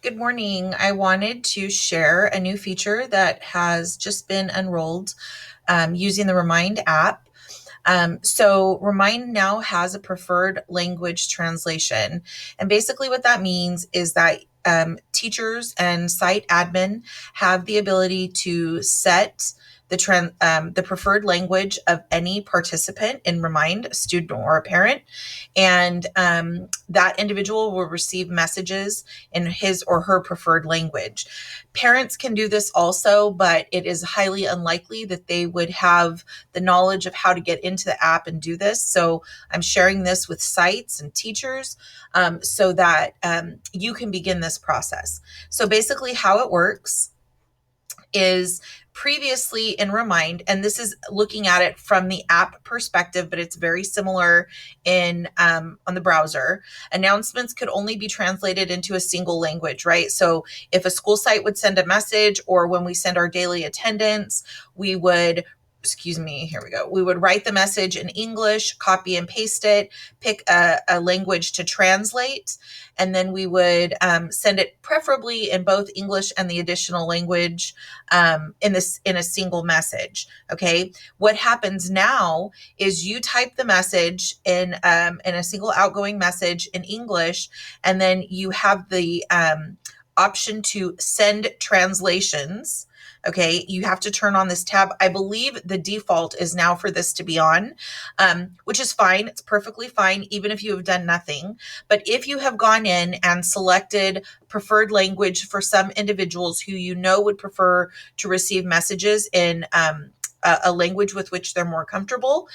Good morning. I wanted to share a new feature that has just been unrolled using the Remind app. So Remind now has a preferred language translation. And basically, what that means is that teachers and site admin have the ability to set the preferred language of any participant in Remind, a student or a parent, and that individual will receive messages in his or her preferred language. Parents can do this also, but it is highly unlikely that they would have the knowledge of how to get into the app and do this. So I'm sharing this with sites and teachers so that you can begin this process. So basically, how it works is previously in Remind, and this is looking at it from the app perspective, but it's very similar in on the browser. Announcements could only be translated into a single language, right? So if a school site would send a message, or when we send our daily attendance, we would here we go. We would write the message in English, copy and paste it, pick a language to translate, and then we would send it preferably in both English and the additional language in a single message. Okay, what happens now is you type the message in a single outgoing message in English, and then you have the option to send translations. Okay, you have to turn on this tab. I believe the default is now for this to be on, which is fine. It's perfectly fine, even if you have done nothing. But if you have gone in and selected preferred language for some individuals who you know would prefer to receive messages in a language with which they're more comfortable,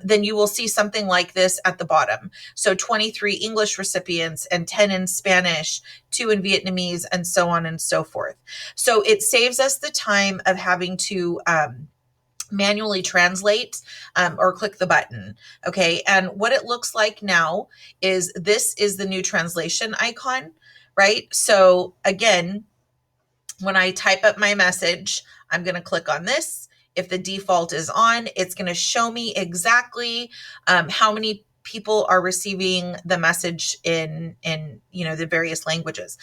then you will see something like this at the bottom. So 23 English recipients and 10 in Spanish, 2 in Vietnamese, and so on and so forth. So it saves us the time of having to manually translate or click the button. Okay, and what it looks like now is this is the new translation icon, right? So again, when I type up my message, I'm going to click on this. If the default is on, it's going to show me exactly how many people are receiving the message in the various languages.